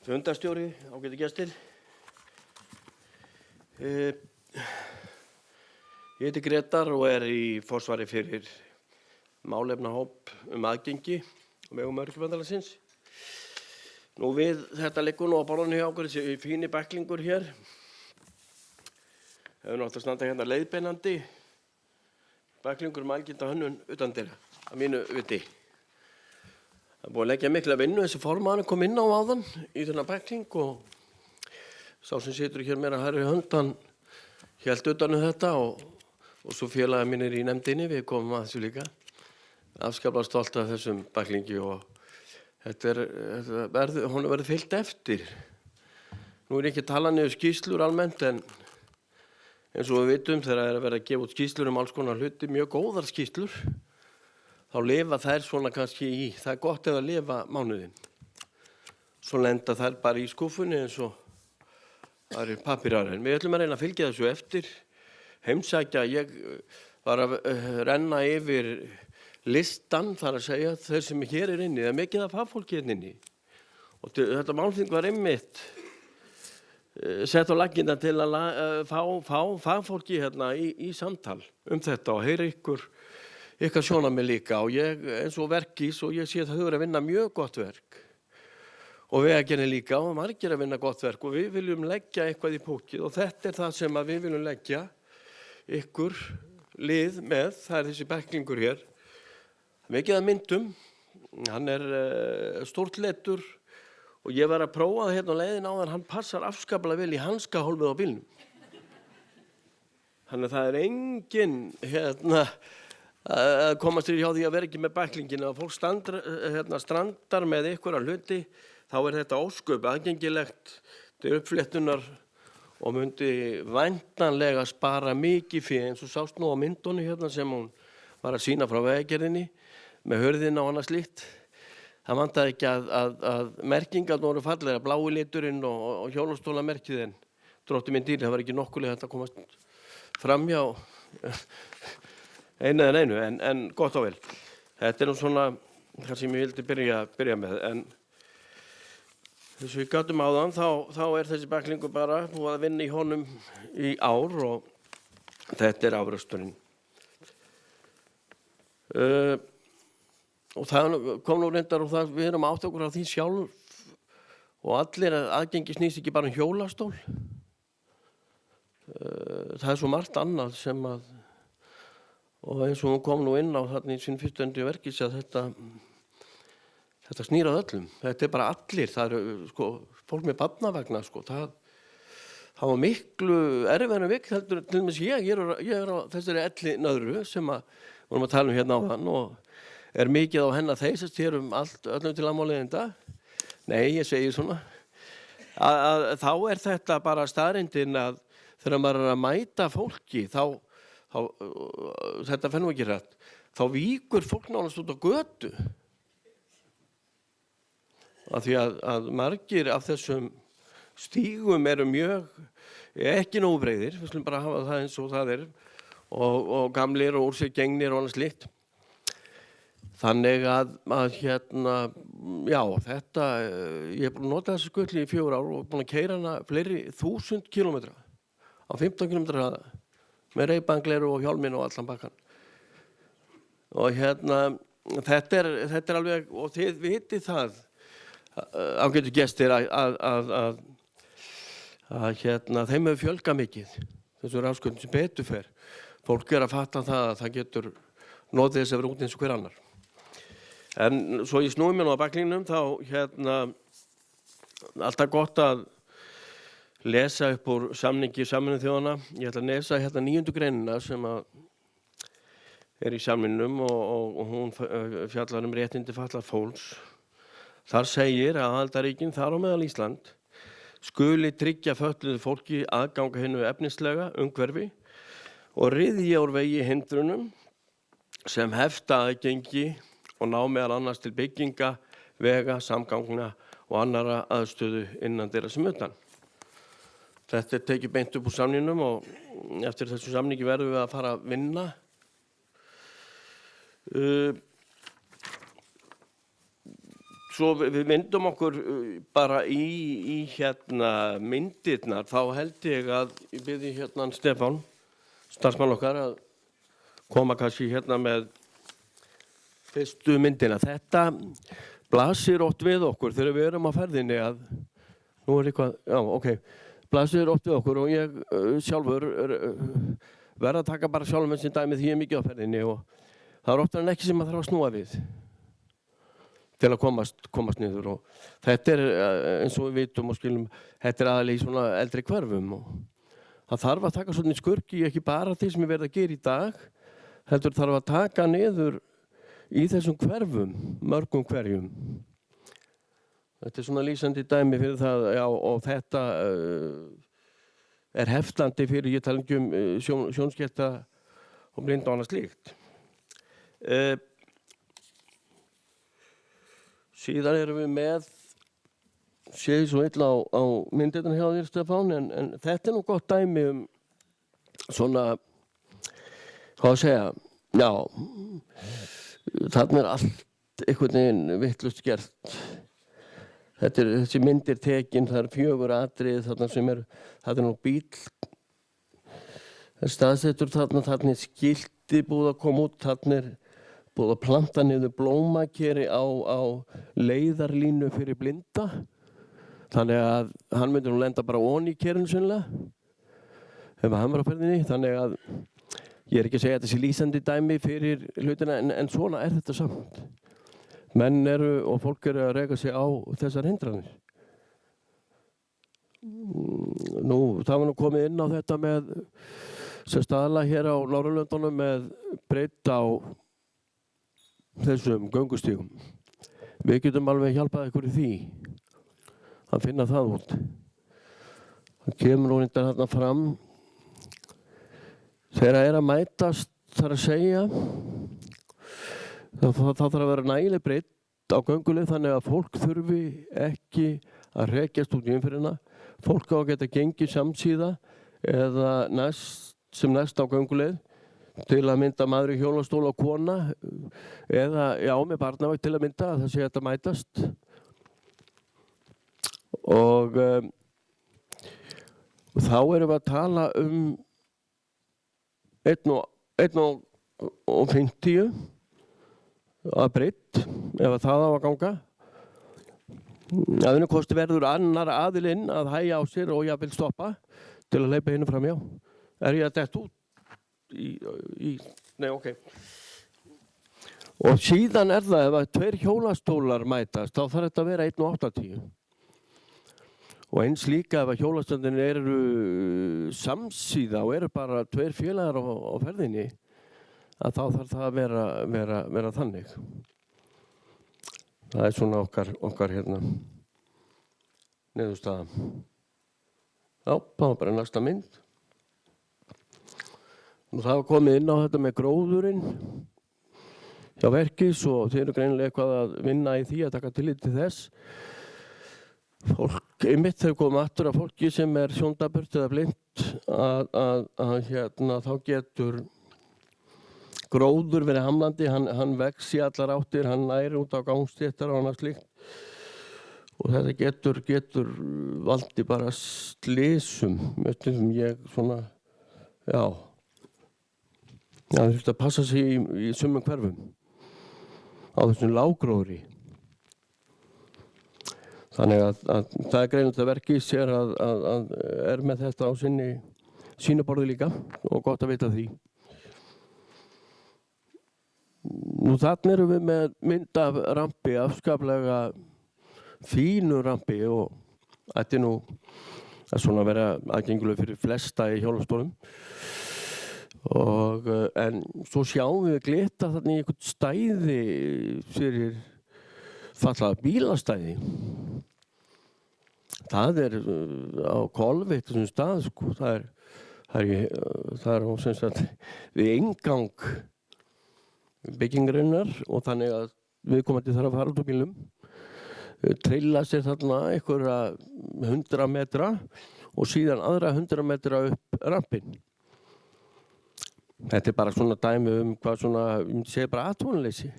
Fundarstjóri, ágætu gestir. Ég heiti Grétar og í forsvari fyrir málefnahóp aðgengi á vegum Öryrkjabandalagsins. Nú þetta liggur nú á borðinu hjá okkur, þessi fíni bæklingur hér. Hefur nátt að standa hérna leiðbeinandi bæklingur algilda hönnun utandyra, að mínu viti. Það búið að leggja mikla vinnu, þessi formaður kom inn á áðan í þennan bækling og sá sem situr hér meira hægri hönd, hann hélt utan þetta og svo félagar mínir í nefndinni, við komum að þessu líka. Afskaplega stolt af þessum bæklingi og hún verður fylgt eftir. Nú ekki að tala niður skýrslur almennt, en eins og við vitum þegar verið að gefa út skýrslur alls konar hluti, mjög góðar skýrslur, þá lifa þær svona kannski í, það gott ef að lifa mánuðinn. Svo lenda þær bara í skúffunni eins og það pappírar. En við ætlum að reyna að fylgja þessu eftir, heimsækja. Ég var að renna yfir listan, þar að segja, þeir sem hér inni, það mikið af fagfólki hérna inni. Og þetta málþing var einmitt sett á laggirnar til að fá fagfólki hérna í samtal þetta og heyra ykkar sjónarmið líka. Og ég, eins og verkís, og ég sé að þau eru að vinna mjög gott verk og Vegagerðin líka og margir að vinna gott verk og við viljum leggja eitthvað í pókið og þetta það sem við viljum leggja ykkur lið með. Það þessi bæklingur hér, mikið að myndum, hann stórt letur og ég var að prófa það hérna á leiðin áðan, hann passar afskaplega vel í hanskahólfið á bílnum. Þannig að það engin að komast hjá því að vera ekki með bæklingin. Ef fólk strandar með einhverja hluti, þá þetta ósköp aðgengilegt til uppfléttunar og myndi væntanlega spara mikið fyrir, eins og sást nú á myndunni hérna sem hún var að sýna frá Vegagerðinni með hurðina og annað slíkt. Það vantaði ekki að merkingarnar voru fallegar, blái liturinn og hjólastólamerkið, en drótti minn dýr, það var ekki nokkulega að komast framhjá einu, en gott og vel. Þetta nú svona það sem ég vildi byrja með, en þess við gátum áðan, þá þessi bæklingur bara búið að vinna í honum í ár og þetta afraksturinn. Og það kom nú reyndar og það við erum átt okkur á því sjálf og allir aðgengi snýst ekki bara hjólastól. Það svo margt annað sem að, og eins og hún kom nú inn á þarna í sín fyrstu verkis að þetta snýr að öllum. Þetta bara allir, það fólk með barnavagna, það var miklu erfiðara vik heldur til dæmis ég á þessari ellinöðru sem vorum að tala hérna áðan og mikið á henni að þeysast hér öllum til amáleiðinda. Nei, ég segi svona að þá þetta bara staðreyndin að þegar maður að mæta fólki þetta fennum ekki rætt, þá víkur fólk nánast út á götu. Af því að margir af þessum stígum eru mjög ekki nógu breiðir, við skulum bara hafa það eins og það og gamlir og úr sig gengnir og annað slíkt. Þannig að já, þetta, ég búin að nota þessu skutli í 4 ár og búin að keyra hana fleiri 1000 kílómetra á 15 kílómetra hraða með reybangleru og hjálminn og allan bakkan. Og þetta alveg, og þið vitið það, ágætu gestir, að þeim hefur fjölgað mikið, þessu rafskötum sem betur fer. Fólk að fatta það að það getur notið þess að vera út eins og hver annar. En svo ég snúi mér nú á bæklingnum, þá alltaf gott að lesa upp úr samningi Sameinuðu þjóðanna. Ég ætla að lesa 9. greinina sem í samningnum og hún fjallar réttindi fatlaðs fólks. Þar segir að aðildarríkin, þar á meðal Ísland, skuli tryggja fötluðu fólki aðgang að hinu efnislega umhverfi og ryðja úr vegi hindrunum sem hefta aðgengi og ná meðal annars til bygginga, vega, samgangna og annarra aðstöðu innan þeirra sem utan. Þetta tekið beint upp úr samningnum og eftir þessu samningi verðum við að fara að vinna. svo við myndum okkur bara í hérna myndirnar, þá held ég að ég byrði hérna Stefán, starfsmann okkar, að koma kannski hérna með fyrstu myndina. Þetta blasir oft við okkur þegar við erum á ferðinni að, nú eitthvað, já, ok, blasir oft við okkur og ég sjálfur verð að taka bara sjálfum þessi dæmi því ég mikið á ferðinni og það oftar en ekki sem maður þarf að snúa við til að komast niður og þetta eins og við vitum og skilum, þetta aðalega í svona eldri hverfum og það þarf að taka svona skurki ekki bara því sem ég verð að gera í dag, heldur þarf að taka niður í þessum hverfum, mörgum hverjum. Þetta svona lýsandi dæmi fyrir það, já, og þetta heftlandi fyrir, ég tala ekki sjónskerta og blinda og annað slíkt. Síðan erum við með, séð svo illa á myndirnar hjá þér, Stefán, en þetta nú gott dæmi svona, hvað að segja, já, þarna allt einhvern veginn vitlaust gert. Þessi myndir tekin, það 4 atriði þarna sem það nú bíll. Það staðsettur þarna skilti búið að koma út, þarna búið að planta niður blómakeri á leiðarlínu fyrir blinda. Þannig að hann myndi nú lenda bara ofan í kerinu sennilega, ef hann var á ferðinni. Þannig að ég ekki að segja að þetta sé lýsandi dæmi fyrir hlutina, en svona þetta samt. Menn og fólk að reka sig á þessar hindranir. Nú, það var nú komið inn á þetta með sem staðla hér á Norðurlöndunum með breidd á þessum göngustígum. Við getum alveg hjálpað ykkur í því að finna það út. Það kemur nú reyndar þarna fram þegar að mætast þar að segja það þarf að vera nægileg breidd á gönguleið þannig að fólk þurfi ekki að rekjast út í umferðina. Fólk á að geta gengið samsíða eða sem næst á gönguleið til að mynda maður í hjólastól og kona eða, já, með barnavagn til að mynda að það sé að mætast. Og þá erum við að tala 1,50 að breidd, ef það á að ganga. Að kosti verður annar aðilinn að hægja á sér og jafnvel stoppa til að hleypa hinu framhjá. Ég að detta út? Nei, ok. Og síðan það ef að 2 hjólastólar mætast, þá þarf þetta að vera 1,80. Og eins líka ef að hjólastöndin eru samsíða og eru bara 2 félagar á ferðinni, að þá þarf það að vera þannig. Það svona okkar hérna niðurstaða. Já, það var bara næsta mynd. Nú það var komið inn á þetta með gróðurinn hjá Verkís og þeir eru greinilega eitthvað að vinna í því að taka tillit til þess. Fólk einmitt þegar komið aftur af fólki sem sjóndapurt eða blind að hérna þá getur gróður verið hamlandi, hann vex í allar áttir, hann næri út á gangstéttar og annað slíkt. Og þetta getur valdi bara slysum, sem ég svona, já, það þurfti að passa sig í sumum hverfum á þessum lággróðri. Þannig að það greinilegt að Verkís að með þetta á sínu borði líka og gott að vita því. Nú þarna erum við með mynd af rampi, afskaplega fínu rampi og þetta nú að svona vera aðgengileg fyrir flesta í hjólastólum. En svo sjáum við glita þarna í einhvern stæði fyrir fallaða bílastæði. Það á Kolveitt þessum stað, sko. Það er sem sagt við inngang byggingarinnar og þannig að viðkomandi þarf að fara út á bílnum, trilla sér þarna einhverja 100 metra og síðan aðra 100 metra upp rampinn. Þetta bara svona dæmi hvað svona, ég myndi segja bara atvinnuleysi.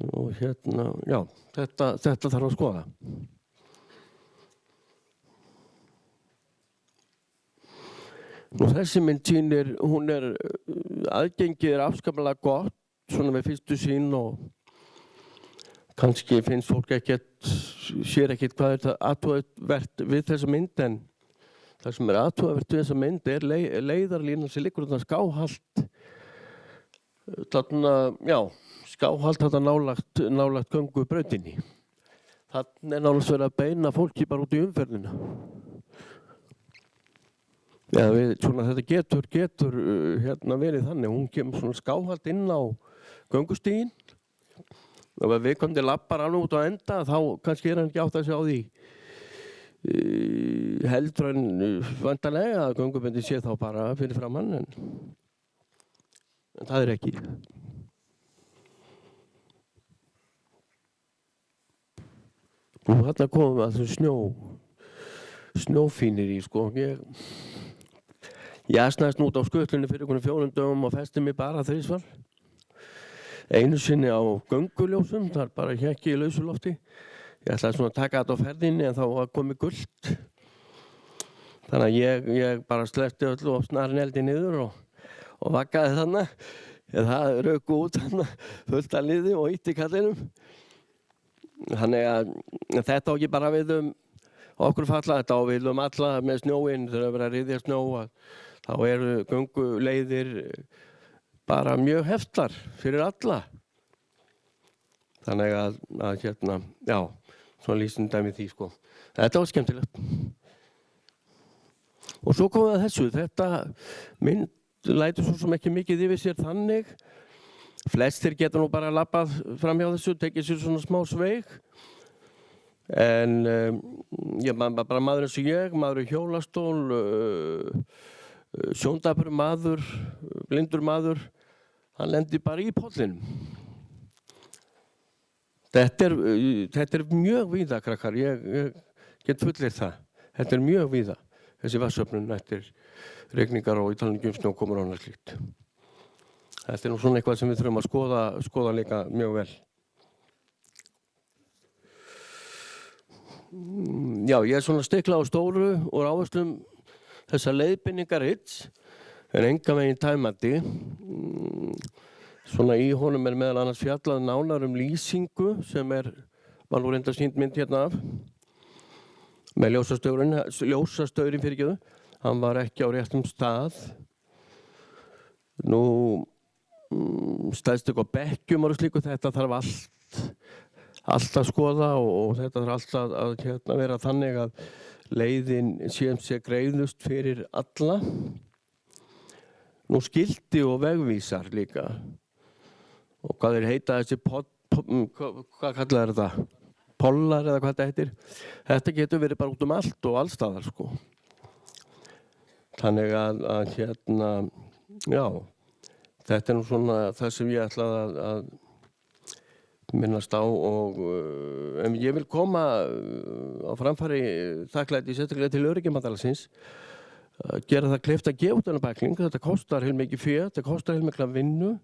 Og já, þetta þarf að skoða. Nú þessi mynd sýnir, aðgengið afskaplega gott, svona við fyrstu sýn og kannski finnst fólk sér ekkert hvað það athugavert við þessa mynd, en það sem athugavert við þessa mynd leiðarlínan sem liggur þarna skáhallt, skáhallt þarna nálægt göngubrautinni. Þarna nálægt verið að beina fólki bara út í umferðina. Ja, þetta getur verið þannig, hún kemur svona skáhallt inn á göngustíginn og ef viðkomandi lappar alveg út á enda þá kannski hann ekki átt að sjá því heldur en væntanlega að göngubendi sé þá bara fyrir framan en það ekki. Og þarna komum við að snjófínir í sko. Ég asnaðist út á skutlunni fyrir 4 dögum og festi mig bara 3 svar. Einu sinni á gönguljósum, þar bara hékki í lausu lofti. Ég ætlaði svona að taka þetta á ferðinni en þá var komið gult. Þannig að ég bara sleppti öllu og snarinn eldi niður og vaggaði þarna. Það rauk út þarna fullt af liði og ítti kallinum. Þannig að þetta á ekki bara við okkur falla, þetta á við alla með snjóinn þegar það verið að ryðja snjó. Þá eru gönguleiðir bara mjög heftar fyrir alla. Þannig að já, svona lýsum dæmi því sko. Þetta var skemmtilegt. Og svo komum við að þessu. Þetta mynd lætur svo sem ekki mikið yfir sér þannig. Flestir geta nú bara labbað fram hjá þessu, tekið sér svona smá sveig. En bara maður eins og ég, maður í hjólastól, sjóndapur maður, blindur maður, hann lendir bara í pollinum. Þetta er mjög víða, krakkar, ég get fullyrt það. Þetta er mjög víða, þessi vatnsöfnun eftir rigningar og í talningu snjókomur og annað slíkt. Þetta er nú svona eitthvað sem við þurfum að skoða líka mjög vel. Já, ég er svona stiklað á stóru og áherslum þessa leiðbeiningarrits en engan veginn tæmandi. Svona í honum meðal annars fjallað nánar lýsingu sem var nú reyndar sýnd mynd hérna af með ljósastaurinn fyrirgefðu. Hann var ekki á réttum stað. Nú stæðst eitthvað bekkjum og slíku, þetta þarf allt að skoða og þetta þarf allt að vera þannig að leiðin sé greiðust fyrir alla. Nú skilti og vegvísar líka. Og hvað þeir heita þessi hvað kallar þetta? Pollar eða hvað þetta heitir. Þetta getur verið bara út allt og allstaðar sko. Þannig að já, þetta er nú svona það sem ég ætlaði að minnast á en ég vil koma á framfæri þakklæti sérstaklega til Öryrkjabandalagsins að gera það kleift að gefa út þennan bækling. Þetta kostar heilmikið fé, þetta kostar heilmikla vinnu.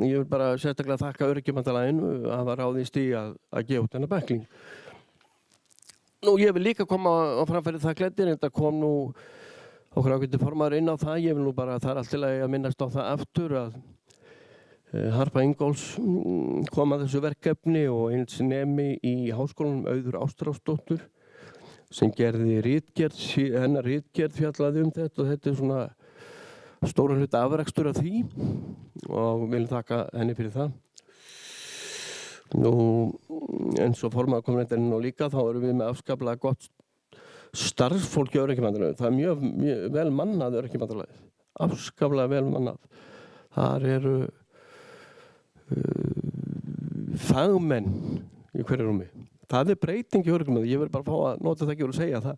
Ég vil bara sérstaklega þakka Öryrkjabandalaginu að hafa ráðist í að gefa út þennan bækling. Nú ég vil líka koma á framfæri þakklæti en þetta kom nú okkur ágæti formaður inn á það. Ég vil nú bara þar allt til að minnast á það aftur að Harpa Ingóls kom að þessu verkefni og eins nemi í háskólanum Auður Ástráðsdóttur sem gerði ritgerð, hennar ritgerð fjallaði þetta og þetta er svona stóran hluta afrakstur af því og vil þakka henni fyrir það. Nú eins og formaður kom reyndar inn á líka þá erum við með afskaplega gott starfsfólk í Öryrkjabandalaginu. Það er mjög vel mannað Öryrkjabandalagið, afskaplega vel mannað. Þar eru fagmenn í hverju rúmi. Það er breyting í Öryrkjabandalaginu. Ég vil bara fá að nota það ekki og segja það.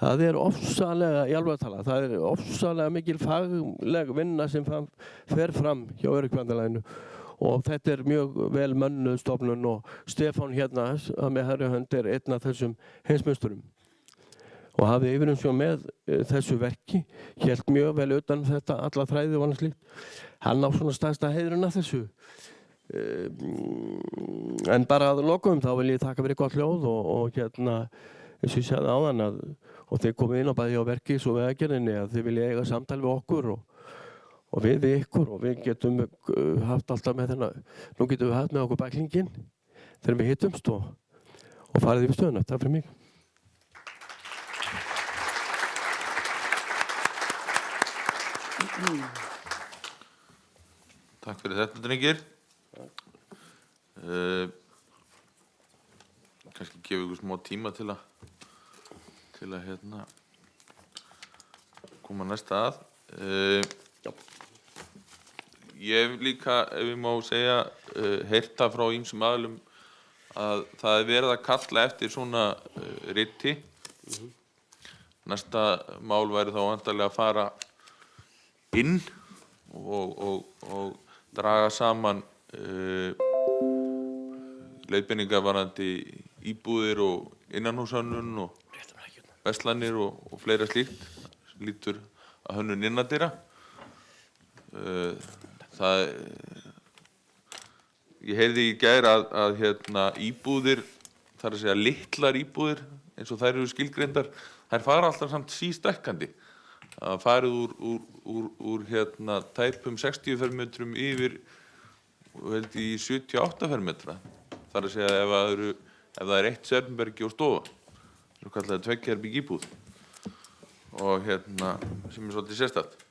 Það er ofsalega, í alveg að tala, það er ofsalega mikil fagleg vinna sem fer fram hjá Öryrkjabandalaginu og þetta er mjög vel mönnuð stofnun og Stefán hérna með hægri hönd er einn af þessum heimsmeisturum og hafði yfirumsjón með þessu verki, hélt mjög vel utan þetta, alla þræði og annað slíkt. hann á svona stærsta heiðurinn af þessu. En bara að lokum þá vil ég taka fyrir gott hljóð og hérna, eins og ég sagði áðan og þeir komið inn á bæði á Verkís og Vegagerðinni að þið vilja eiga samtal við okkur og við ykkur og við getum haft alltaf með þennan, nú getum við haft með okkur bæklinginn þegar við hittumst og farið yfir stöðuna. Takk fyrir mig. Takk fyrir þetta, drengir. Kannski gefa ykkur smá tíma til að hérna koma næsta að. Ég hef líka, ef ég má segja, heyrt það frá ýmsum aðilum að það er verið að kalla eftir svona riti. Næsta mál væri þá væntanlega að fara inn og draga saman leiðbeiningar varðandi íbúðir og innanhúshönnun og verslanir og fleira slíkt sem lýtur að hönnun innandyra. Ég heyrði í gær að hérna íbúðir, það er að segja litlar íbúðir eins og þær eru skilgreindar, þær fara alltaf samt sístækkandi. Það farið úr hérna tæpum 60 fermetrum yfir held í 78 fermetra. Það er að segja ef það er 1 svefnherbergi og stofa, sem kallaði 2 herbergja íbúð og hérna sem er svolítið sérstakt.